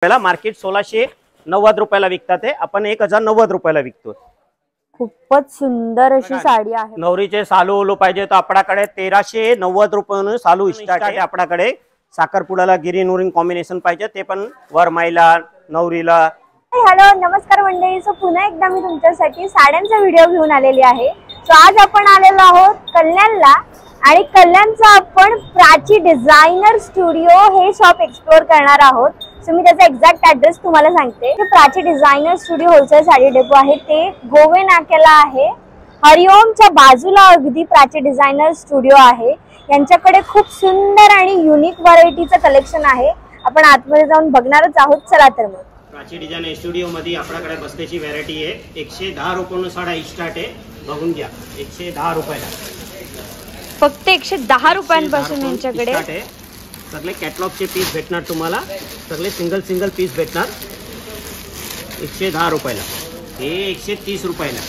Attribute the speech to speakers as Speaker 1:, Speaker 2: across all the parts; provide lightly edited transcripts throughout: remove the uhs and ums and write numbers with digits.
Speaker 1: पहिला मार्केट 1690 रुपयाला विकतात ते आपण 1090 रुपयाला विकतो।
Speaker 2: खूपच सुंदर अशी साडी आहे।
Speaker 1: नवरीचे सालू ओलो पाहिजे तर आपल्याकडे 1390 रुपयाने सालू स्टार्ट आहे। आपल्याकडे साखरपुड्याला गिरीन उरिन कॉम्बिनेशन पाहिजे ते पण वरमाईला नवरीला।
Speaker 2: हॅलो नमस्कार मंडळी, सो पुन्हा एकदा मी तुमच्यासाठी साड्यांचा व्हिडिओ घेऊन आलेली आहे। सो आज आपण आलेलो आहोत कल्याणला आणि कल्याणचा आपण प्राची डिझायनर स्टुडिओ हे शॉप एक्सप्लोर करणार आहोत। सो मी त्याचा एक्झॅक्ट ॲड्रेस तुम्हाला सांगते। ते Prachi designer studio wholesale sari depot आहे, ते गोवे नाक्याला आहे। हरिओमच्या बाजूला अगदी प्राची डिझायनर स्टुडिओ आहे। यांच्याकडे खूप सुंदर आणि युनिक व्हरायटीचं कलेक्शन आहे। आपण आतमध्ये जाऊन बघणारच आहोत। चला तर मग
Speaker 1: प्राची डिझायनर स्टुडिओ मध्ये आपल्याकडे बस्तेची व्हरायटी आहे। 110 रुपयाने साडा स्टार्ट आहे, बघून घ्या। 110 रुपयाला,
Speaker 2: फक्त 110 रुपयांपासून यांच्याकडे
Speaker 1: सगळे कॅटलॉगचे पीस भेटणार तुम्हाला। सगळे सिंगल पीस भेटणार 110 रुपयाला। हे 130 रुपयाला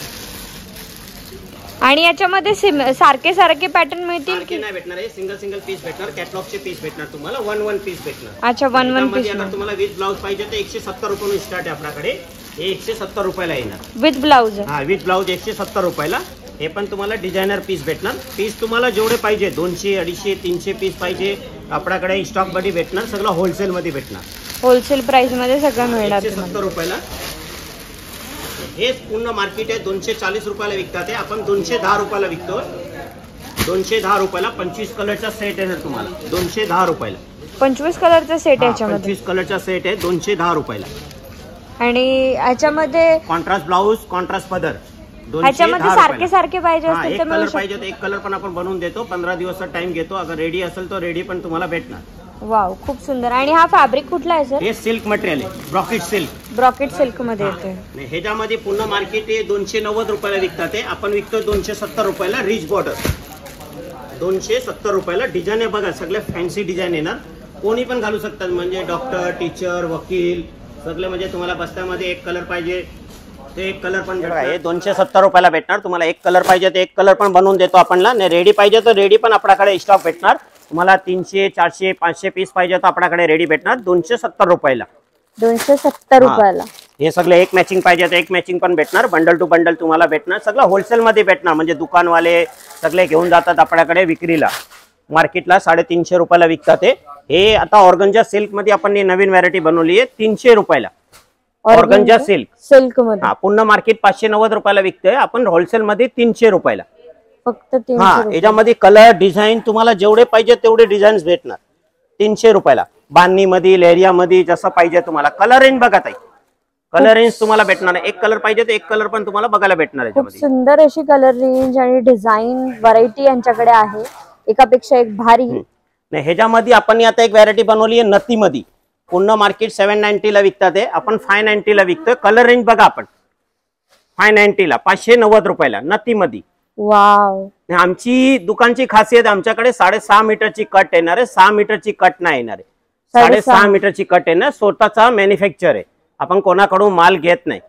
Speaker 2: आणि याच्यामध्ये सारखे पॅटर्न मिळतील की
Speaker 1: नाही भेटणार? हे सिंगल पीस भेटणार, कॅटलॉगचे पीस भेटणार तुम्हाला। वन पीस भेटणार।
Speaker 2: अच्छा, वन पीस।
Speaker 1: अगर तुम्हाला विथ ब्लाउज पाहिजे तर 170 रुपयाने स्टार्ट आहे आपल्याकडे। हे 170 रुपयाला येणार
Speaker 2: विथ ब्लाउज।
Speaker 1: हा, विथ ब्लाउज 170 रुपयाला। हे पण तुम्हाला डिझायनर पीस भेटणार। पीस तुम्हाला जेवढे पाहिजे 200 250 300 पीस पाहिजे आपल्याकडे स्टॉक मध्ये भेटणार। सगळं होलसेल मध्ये भेटणार,
Speaker 2: होलसेल प्राइस मध्ये सगळं मिळणार
Speaker 1: 170 रुपयाला। हे पूर्ण मार्केट आहे 240 रुपयाला विकतात ते आपण 210 रुपयाला विकतो। 210 रुपयाला 25 कलरचा सेट आहे तुम्हाला। 210 रुपयाला
Speaker 2: 25 कलरचा सेट आहे याच्यामध्ये।
Speaker 1: 25 कलरचा सेट आहे 210 रुपयाला।
Speaker 2: आणि याच्यामध्ये
Speaker 1: कॉन्ट्रास्ट ब्लाउज, कॉन्ट्रास्ट पदर।
Speaker 2: याच्यामध्ये सारखे पाहिजे असतील तर
Speaker 1: कलर पाहिजे तर एक कलर पण आपण बनवून देतो। 15 दिवसाचा टाइम घेतो। अगर रेडी असेल तर रेडी पण तुम्हाला भेटणार।
Speaker 2: वाव, खूप सुंदर। आणि हा फॅब्रिक कुठला आहे सर?
Speaker 1: हे सिल्क मटेरियल आहे, ब्रॉकेट सिल्क
Speaker 2: मध्ये येते।
Speaker 1: ह्याच्यामध्ये पूर्ण मार्केट हे 290 रुपयाला विकतात ते आपण विकतो 270 रुपयाला। रिच बॉर्डर 270 रुपयाला। डिझाईन आहे बघा, सगळे फॅन्सी डिझाईन येणार। कोणी पण घालू शकतात, म्हणजे डॉक्टर, टीचर, वकील सगळे। म्हणजे तुम्हाला बस्त्यामध्ये एक कलर पाहिजे ते एक कलर पण भेटणार। हे 270 रुपयाला भेटणार तुम्हाला। एक कलर पाहिजे तर एक कलर पण बनवून देतो आपण। रेडी पाहिजे तर रेडी पण आपल्याकडे स्टॉक भेटणार तुम्हाला। 300 400 500 पीस पाहिजे तर आपल्याकडे रेडी भेटणार 270 रुपयाला।
Speaker 2: 270 रुपयाला
Speaker 1: हे सगळे एक मॅचिंग पाहिजे तर एक मॅचिंग पण भेटणार। बंडल टू बंडल तुम्हाला भेटणार। सगळं होलसेल मध्ये भेटणार, म्हणजे दुकानवाले सगळे घेऊन जातात आपल्याकडे विक्रीला। मार्केटला 350 रुपयाला विकतात हे। आता ऑर्गंजा सिल्क मध्ये आपण नवीन व्हरायटी बनवली आहे 300 रुपयाला। ऑर्गंजा सिल्क
Speaker 2: मध्ये
Speaker 1: पूर्ण मार्केट 590 रुपयाला विकतोय आपण, होलसेल मध्ये 300 रुपयाला
Speaker 2: फक्त 300।
Speaker 1: याच्यामध्ये कलर डिझाईन तुम्हाला जेवढे पाहिजे तेवढे डिझाईन भेटणार 300 रुपयाला। बांधणी मध्ये, लेरिया मध्ये जसं पाहिजे तुम्हाला। कलर रेंज बघा ताई, कलर रेंज तुम्हाला भेटणार। एक कलर पाहिजे तर एक कलर पण तुम्हाला बघायला भेटणार।
Speaker 2: खूप सुंदर अशी कलर रेंज आणि डिझाईन व्हरायटी यांच्याकडे आहे, एकापेक्षा एक भारी।
Speaker 1: ह्याच्यामध्ये आपण आता एक व्हरायटी बनवली आहे नथी मध्ये। पूर्ण मार्केट 790 ला विकतात आपण 590 ला विकतोय। कलर रेंज बघा आपण 590 ला 590 रुपयाला नथी मध्ये।
Speaker 2: वाव,
Speaker 1: आमची दुकानची खासियत आमच्याकडे 6.5 मीटरची कट येणार आहे। 6 मीटरची कट नाही येणार आहे, 6.5 मीटरची कट येणार। स्वतःचा मॅन्युफॅक्चर आहे, आपण कोणाकडून माल घेत नाही।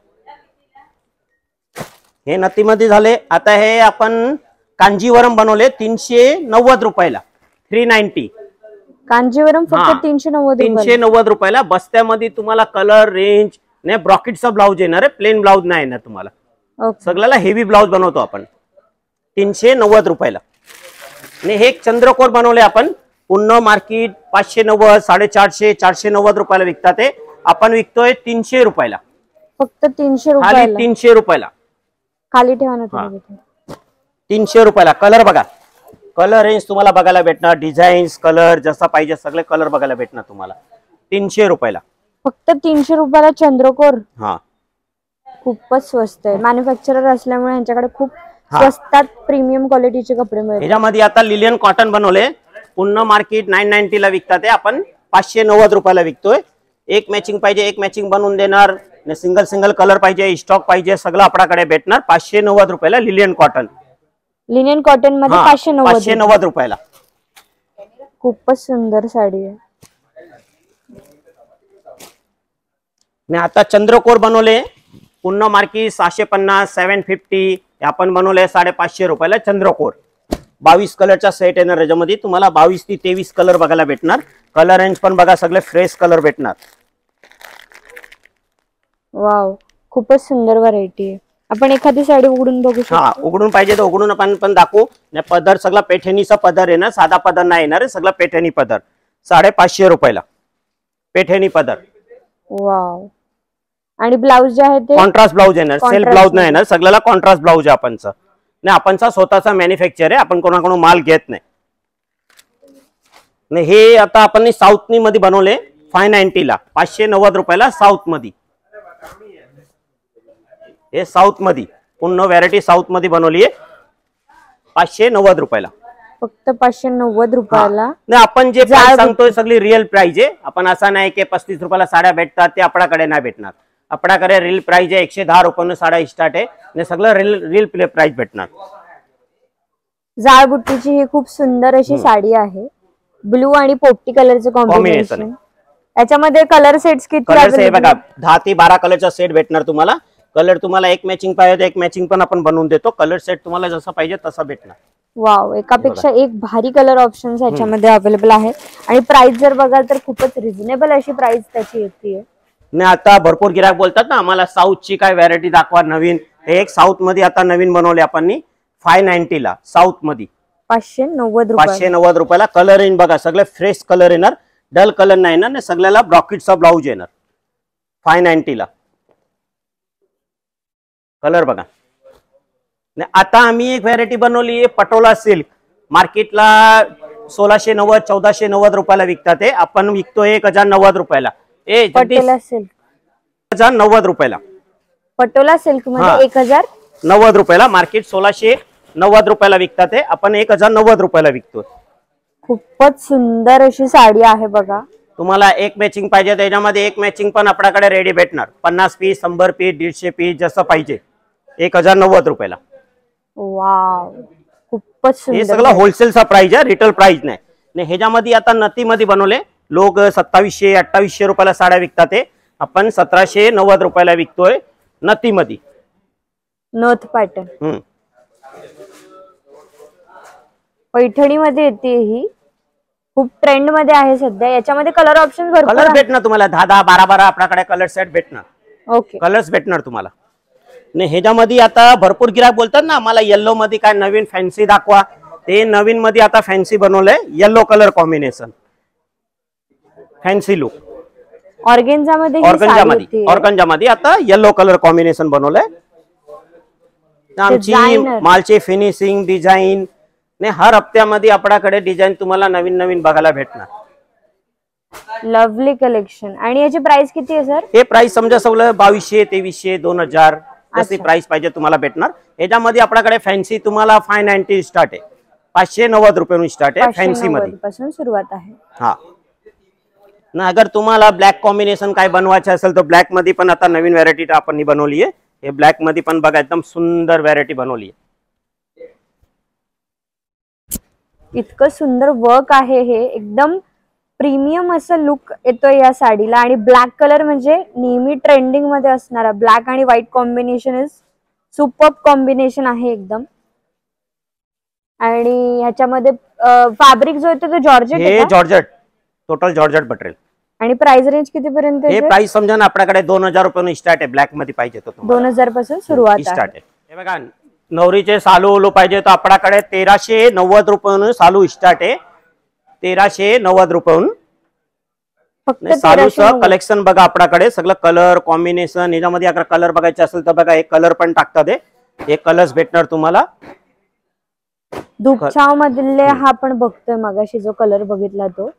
Speaker 1: हे नथी मध्ये झाले। आता हे आपण कांजीवरम बनवले 390 रुपयाला। 390
Speaker 2: कांजीवरम फक्त
Speaker 1: 390 रुपयाला। बस्त्यामध्ये तुम्हाला कलर रेंज नाही, ब्रॉकेटचा ब्लाउज येणार आहे, प्लेन ब्लाउज नाही येणार तुम्हाला। सगळ्याला हेवी ब्लाउज बनवतो आपण 390 रुपयाला। आणि हे चंद्रकोर बनवले आपण पूर्ण मार्केट 590 450 490 रुपयाला विकतात ते आपण विकतोय 300 रुपयाला।
Speaker 2: फक्त 300 रुपयाला।
Speaker 1: 300 रुपयाला
Speaker 2: खाली ठेवा ना तुम्ही।
Speaker 1: 300 रुपयाला। कलर बघा, कलर रेंज तुम्हाला बघायला भेटणार। डिझाईन्स कलर जसा पाहिजे सगळे कलर बघायला भेटणार तुम्हाला 300 रुपयाला।
Speaker 2: फक्त 300 रुपयाला चंद्रकोर।
Speaker 1: हा,
Speaker 2: खूपच स्वस्त आहे। मॅन्युफॅक्चरर असल्यामुळे यांच्याकडे खूप स्वस्तात प्रीमियम क्वालिटीचे कपडे मिळतात।
Speaker 1: याच्यामध्ये आता लिलियन कॉटन बनवले पूर्ण मार्केट 990 ला विकतात आपण 590 रुपयाला विकतोय। एक मॅचिंग पाहिजे एक मॅचिंग बनवून देणार। सिंगल कलर पाहिजे, स्टॉक पाहिजे, सगळं आपल्याकडे भेटणार 590 रुपयाला। लिलियन कॉटन
Speaker 2: मध्ये 590
Speaker 1: रुपयाला।
Speaker 2: खूपच सुंदर साडी आहे।
Speaker 1: आता चंद्रकोर बनवले पूर्ण मार्केट 650 750 आपण बनवले 550 रुपयाला चंद्रकोर। 22 कलरचा सेट येणार। याच्यामध्ये तुम्हाला 22 ते 23 कलर बघायला भेटणार। कलर रेंज पण बघा, सगळे फ्रेश कलर भेटणार।
Speaker 2: वाव, खूपच सुंदर व्हरायटी आहे. आपण एखादी साडी उघडून बघू शकतो.
Speaker 1: हा, उघडून पाहिजे तर उघडून आपण पण दाखवू. पदर सगळा पैठणीचा पदर आहे ना, साधा पदर नाही येणार, सगळा पैठणी पदर 550 रुपयाला पैठणी पदर.
Speaker 2: वाव. आणि ब्लाउज जे आहे ते
Speaker 1: कॉन्ट्रास्ट ब्लाउज येणार, सेल्फ ब्लाउज नाही येणार, सगळ्याला कॉन्ट्रास्ट ब्लाउज आहे आपणचा. नाही, आपणचा स्वतःचा मॅन्युफॅक्चर आहे, आपण कोणाकडून माल घेत नाही. हे आता आपण साऊथ मध्ये बनवले 590 ला, 590 रुपयाला साऊथ मध्ये. हे साऊथ मध्ये पूर्ण व्हरायटी साऊथ मध्ये बनवली आहे 590 रुपयाला,
Speaker 2: फक्त 590 रुपयाला.
Speaker 1: नाही, आपण जे प्राइस सांगतोय सगळी रिअल प्राइस आहे. आपण असं नाही की 35 रुपयाला साड्या भेटतात ते आपल्याकडे नाही भेटणार. आपल्याकडे रिअल प्राइस आहे 110 रुपयानं साड्या स्टार्ट आहे, आणि सगळं रिअल प्राइस भेटणार.
Speaker 2: जाळबुट्टीची ही खूप सुंदर अशी साडी आहे, ब्लू आणि पोपटी कलरचं कॉम्बिनेशन. याच्यामध्ये कलर सेट्स किती
Speaker 1: कलर आहे बघा, 10 ते 12 कलरचा सेट भेटणार तुम्हाला. कलर तुम्हाला एक मॅचिंग पाहिजे एक मॅचिंग पण आपण बनवून देतो. कलर सेट तुम्हाला जसा पाहिजे तसा भेटणार.
Speaker 2: वाव, एकापेक्षा एक भारी कलर ऑप्शन्स ह्याच्यामध्ये अवेलेबल आहे. आणि प्राइस जर बघाल तर खूपच रिझनेबल अशी प्राइस त्याची येते.
Speaker 1: नाही, आता भरपूर गिराक बोलतात ना आम्हाला साऊथची काय व्हरायटी दाखवा नवीन. एक साऊथ मध्ये आता नवीन बनवले आपण 590 ला, साऊथ मध्ये 590 रुपयाला. कलर येईन बघा, सगळे फ्रेश कलर येणार, डल कलर नाही येणार, सगळ्याला ब्रॉकेटचा ब्लाउज येणार 590 ला. कलर बघा. आता आम्ही एक व्हरायटी बनवली आहे पटोला सिल्क, मार्केटला 1690 1490 रुपयाला विकतात ते, आपण विकतो 1090 रुपयाला.
Speaker 2: पटोला सिल्क
Speaker 1: 1090 रुपयाला.
Speaker 2: पटोला सिल्क मध्ये 1090
Speaker 1: रुपयाला, मार्केट 1690 रुपयाला विकतात ते, आपण 1090 रुपयाला विकतो.
Speaker 2: खूपच सुंदर अशी साडी आहे बघा.
Speaker 1: तुम्हाला एक मॅचिंग पाहिजे त्याच्यामध्ये एक मॅचिंग पण आपल्याकडे रेडी भेटणार. 50 पीस 100 पीस 150 पीस जसं पाहिजे 1090 रुपयाला.
Speaker 2: वाव, खूपच सुंदर.
Speaker 1: हे सगळं होलसेलचा प्राइस आहे, रिटेल प्राइस नाही. ह्याच्यामध्ये आता नथीमध्ये बनवले लोक 2700 2800 रुपयाला साड्या विकतात ते, आपण 1790 रुपयाला विकतोय नथीमध्ये.
Speaker 2: नथ पॅटर्न पैठणी मध्ये येते, ही खूप ट्रेंड मध्ये आहे सध्या. याच्यामध्ये कलर ऑप्शन भरपूर
Speaker 1: कलर भेटणार तुम्हाला, 10 12 आपल्याकडे कलर सेट भेटणार.
Speaker 2: ओके,
Speaker 1: कलर्स भेटणार तुम्हाला. नाही, ह्याच्यामध्ये आता भरपूर गिराक बोलतात ना आम्हाला येल्लो मध्ये काय नवीन फॅन्सी दाखवा. ते नवीन मध्ये आता फॅन्सी बनवलंय, yellow colour combination, fancy look. Organza मध्ये आता येल्लो कलर कॉम्बिनेशन बनवलंय. आमची मालची फिनिशिंग डिझाईन हर हप्त्यामध्ये आपल्याकडे डिझाईन तुम्हाला नवीन नवीन बघायला भेटणार.
Speaker 2: Lovely collection. आणि याची प्राइस किती आहे सर?
Speaker 1: हे प्राइस समजा सगळं 2200 2300 2000 जशी प्राइस पाहिजे तुम्हाला भेटणार. याच्यामध्ये आपल्याकडे फॅन्सी तुम्हाला 590 स्टार्ट आहे, 590 रुपयापासून स्टार्ट आहे फॅन्सी मध्ये
Speaker 2: पासून सुरुवात आहे.
Speaker 1: हा ना, अगर तुम्हाला ब्लॅक कॉम्बिनेशन काय बनवायचं असेल तर ब्लॅक मध्ये पण आता नवीन व्हरायटी आपण बनवली आहे. हे ब्लॅक मध्ये पण बघा एकदम सुंदर व्हरायटी बनवली आहे.
Speaker 2: इतकं सुंदर वर्क आहे, हे एकदम प्रीमियम असं लुक येतोय या साडीला. आणि ब्लॅक कलर म्हणजे नेहमी ट्रेंडिंग मध्ये असणारा ब्लॅक आणि white combination is superb combination आहे एकदम. आणि ह्याच्यामध्ये फॅब्रिक जो येतो तो जॉर्जेट आहे,
Speaker 1: जॉर्जेट टोटल जॉर्जेट मटेरियल.
Speaker 2: आणि प्राइस रेंज किती पर्यंत? हे
Speaker 1: प्राइस समजा ना आपल्याकडे 2000 रुपयापासून स्टार्ट आहे. ब्लॅक मध्ये पाहिजे तर
Speaker 2: 2000 पासून सुरुवात
Speaker 1: स्टार्ट आहे. हे बघा, नवरीचे सालू ओलो पाहिजे तर आपल्याकडे 1390 रुपयापासून सालू स्टार्ट आहे. 1390 रुपयापासून
Speaker 2: फक्त
Speaker 1: सालूचं कलेक्शन बघा आपल्याकडे सगळं कलर कॉम्बिनेशन. याच्यामध्ये अगर कलर बघायचे असेल तर बघा, एक कलर पण टाकतात, एक कलर्स भेटणार तुम्हाला.
Speaker 2: धूपछाव मधले हा आपण बघतोय मगाशी जो कलर बघितला तो.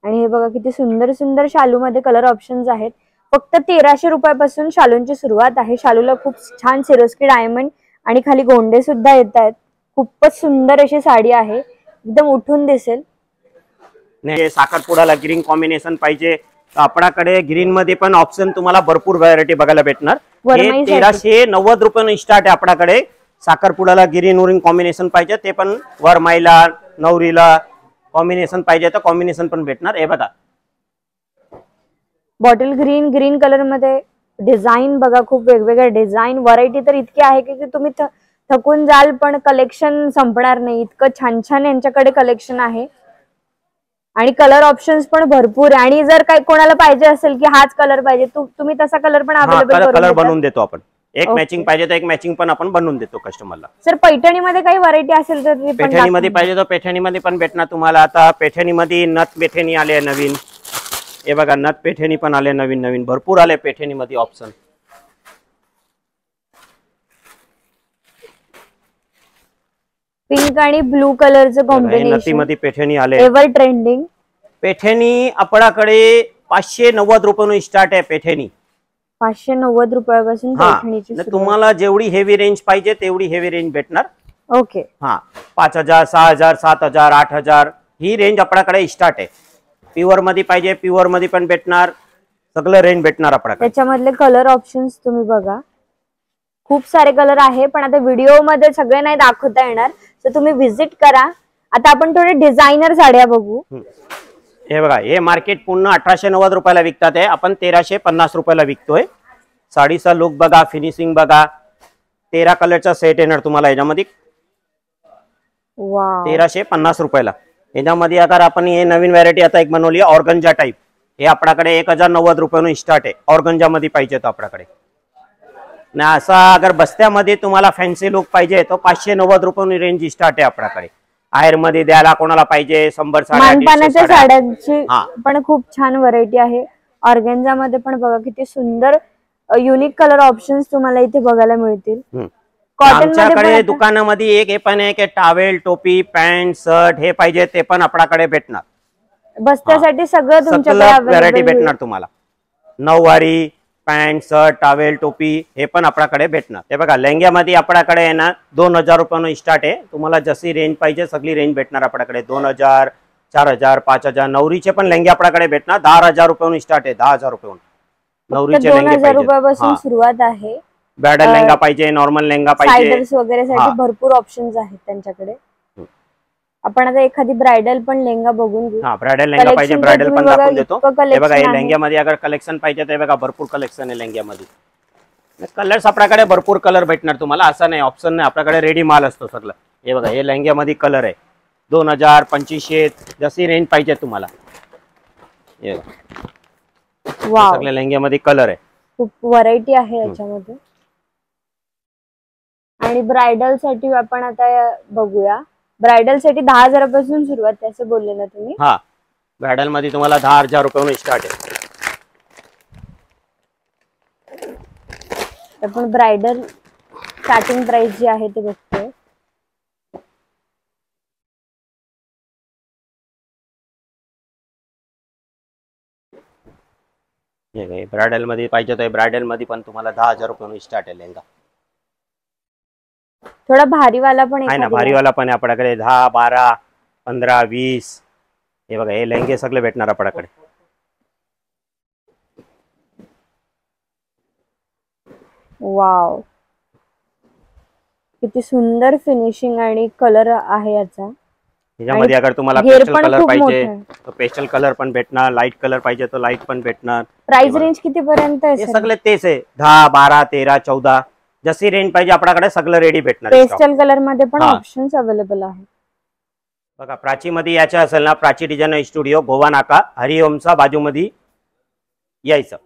Speaker 2: आणि हे बघा किती सुंदर सुंदर शालू मध्ये कलर ऑप्शन्स आहेत. फक्त 1300 रुपयापासून शालूंची सुरुवात आहे. शालूला खूप छान सिरोस्की डायमंड आणि खाली गोंडे सुद्धा येत आहेत. खूपच सुंदर अशी साडी आहे, एकदम उठून दिसेल.
Speaker 1: साखरपुडाला ग्रीन कॉम्बिनेशन पाहिजे तर आपल्याकडे ग्रीन मध्ये पण ऑप्शन तुम्हाला भरपूर व्हरायटी बघायला भेटणार. 1390 रुपयापासून स्टार्ट आहे आपल्याकडे. साखरपुडाला ग्रीन वरीन कॉम्बिनेशन पाहिजे ते पण, वरमाईला नवरीला कॉम्बिनेशन पाहिजे तर कॉम्बिनेशन पण भेटणार. हे बघा,
Speaker 2: बॉटल ग्रीन कलर मध्ये डिझाईन बघा, खूप वेगवेगळ्या डिझाईन व्हरायटी तर इतकी आहे की तुम्ही थकून जाल पण कलेक्शन संपणार नाही. इतकं छान छान यांच्याकडे कलेक्शन आहे. आणि कलर ऑप्शन्स पण भरपूर आहे. आणि जर काही कोणाला पाहिजे असेल की हाच कलर पाहिजे, तुम्ही तसा कलर पण अवेलेबल
Speaker 1: कलर बनवून देतो आपण. एक मॅचिंग पाहिजे तर एक मॅचिंग पण आपण बनवून देतो कस्टमरला.
Speaker 2: सर पैठणीमध्ये काही व्हरायटी असेल तर
Speaker 1: पैठणीमध्ये पाहिजे तर पैठणीमध्ये पण भेटणार तुम्हाला. आता पैठणीमध्ये नथ पैठणी आले नवीन, हे बघा नथ पैठणी पण आले नवीन नवीन, भरपूर आले पैठणीमध्ये ऑप्शन.
Speaker 2: पिंक आणि ब्लू कलरचं कॉम्बिनेशन
Speaker 1: नथीमध्ये पैठणी आले,
Speaker 2: एव्हर ट्रेंडिंग.
Speaker 1: पैठणी आपल्याकडे 590 रुपयापासून स्टार्ट आहे पैठणी.
Speaker 2: 590 रुपयापासून पैठणीची सुरुवात.
Speaker 1: तुम्हाला जेवढी हेवी रेंज पाहिजे तेवढी हेवी रेंज भेटणार.
Speaker 2: ओके.
Speaker 1: 5000 6000 7000 8000 ही रेंज आपल्याकडे स्टार्ट आहे. प्युअर मध्ये पाहिजे प्युअर मध्ये पण भेटणार, सगळं रेंज भेटणार आपल्याकडे.
Speaker 2: त्याच्यामधले कलर ऑप्शन्स तुम्ही बघा, खूप सारे कलर आहे, पण आता व्हिडिओ मध्ये सगळे नाही दाखवता येणार, तर तुम्ही व्हिजिट करा. आता आपण थोडे डिझायनर साड्या बघू.
Speaker 1: हे बघा, हे मार्केट पुन्हा 1890 रुपयाला विकतात आहे, आपण 1350 रुपयाला विकतोय. साडीचा लुक बघा, फिनिशिंग बघा. 13 कलरचा सेट येणार तुम्हाला याच्यामध्ये. 1350 रुपयाला. याच्यामध्ये अगर आपण हे नवीन व्हरायटी आता एक बनवली ऑर्गंजा टाइप, हे आपल्याकडे 1090 रुपयापासून स्टार्ट आहे. ऑर्गंजा मध्ये पाहिजे तर आपल्याकडे ना. असा अगर बस्त्यामध्ये तुम्हाला फॅन्सी लुक पाहिजे तो 590 रुपयापासून रेंज स्टार्ट आहे आपल्याकडे. आहेर मध्ये द्यायला कोणाला पाहिजे 100
Speaker 2: मानपानाच्या साड्यांची पण खूप छान व्हरायटी आहे. ऑर्गेन्झा मध्ये पण बघा किती सुंदर युनिक कलर ऑप्शन्स तुम्हाला इथे बघायला मिळतील.
Speaker 1: आमच्याकडे दुकानामध्ये एक हे पण आहे की टावेल टोपी पॅन्ट शर्ट हे पाहिजे ते पण आपल्याकडे भेटणार.
Speaker 2: बस्त्यासाठी सगळं तुमच्याकडे
Speaker 1: व्हरायटी भेटणार तुम्हाला. नऊवारी पॅन्ट शर्ट टावेल टोपी हे पण आपल्याकडे भेटणार. हे बघा लेंग्यामध्ये आपल्याकडे आहे ना 2000 रुपयापासून स्टार्ट आहे. तुम्हाला जशी रेंज पाहिजे सगळी रेंज भेटणार आपल्याकडे. 2000 4000 5000. नवरीचे पण लेंगे आपल्याकडे भेटणार. 10000 रुपयापासून स्टार्ट आहे. 10000 रुपयापासून नवरीचे लेंगे
Speaker 2: 2000 रुपयापासून सुरुवात आहे.
Speaker 1: ब्रायडल लेंगा पाहिजे, नॉर्मल लेंगा पाहिजे,
Speaker 2: साइडर्स वगैरे साठी भरपूर ऑप्शन्स आहेत त्यांच्याकडे. आपण आता एखादी ब्रायडल पण लेंगा बघून घेऊ.
Speaker 1: ब्रायडल लेंगा पाहिजे ब्रायडल पण दाखवून देतो. हे बघा, हे लेंग्यामध्ये अगर कलेक्शन पाहिजे तर बघा भरपूर कलेक्शन आहे लेंग्यामध्ये. कलर्स आपल्याकडे भरपूर कलर भेटणार तुम्हाला. असं नाही ऑप्शन नाही, आपल्याकडे रेडी माल असतो सगळं. हे बघा, हे लेंग्यामध्ये कलर आहे 2000 2500 जशी रेंज पाहिजे तुम्हाला. हे सगळे लेंग्यामध्ये कलर आहे.
Speaker 2: खूप व्हरायटी आहे याच्यामध्ये. आणि ब्रायडल साठी आपण आता बघूया. ब्रायडल साठी 10,000 पासून सुरुवात आहे असं बोलले ना तुम्ही.
Speaker 1: ब्रायडल मध्ये तुम्हाला 10,000 रुपयापासून स्टार्ट आहे.
Speaker 2: आपण ब्रायडल स्टार्टिंग प्राइस जी आहे ते बघतोय.
Speaker 1: ब्रायडल मध्ये पाहिजे तर ब्रायडल मध्ये पण तुम्हाला 10,000 रुपयापासून स्टार्ट आहे लेंगा.
Speaker 2: थोडा भारीवाला पण
Speaker 1: आहे ना, भारीवाला पण आहे आपल्याकडे. 10 12 15 20. हे बघा, हे लेंगे सगळे भेटणार आपल्याकडे.
Speaker 2: वाव, किती सुंदर फिनिशिंग आणि कलर आहे याचा.
Speaker 1: याच्यामध्ये अगर तुम्हाला पेस्टल कलर पाहिजे तर पेस्टल कलर पण भेटणार. लाईट कलर पाहिजे तर लाईट पण भेटणार.
Speaker 2: प्राइस रेंज किती पर्यंत आहे?
Speaker 1: हे सगळे तेच आहे. 10 12 13 14 जशी रेंज पाहिजे आपल्याकडे सगळं रेडी भेटणार.
Speaker 2: पेस्टल कलर मध्ये पण ऑप्शन्स अवेलेबल आहे.
Speaker 1: बघा, प्राची मध्ये यायचं असेल ना, प्राची डिझायनर स्टुडिओ गोवा नाका हरिओमचा बाजूमध्ये यायचं.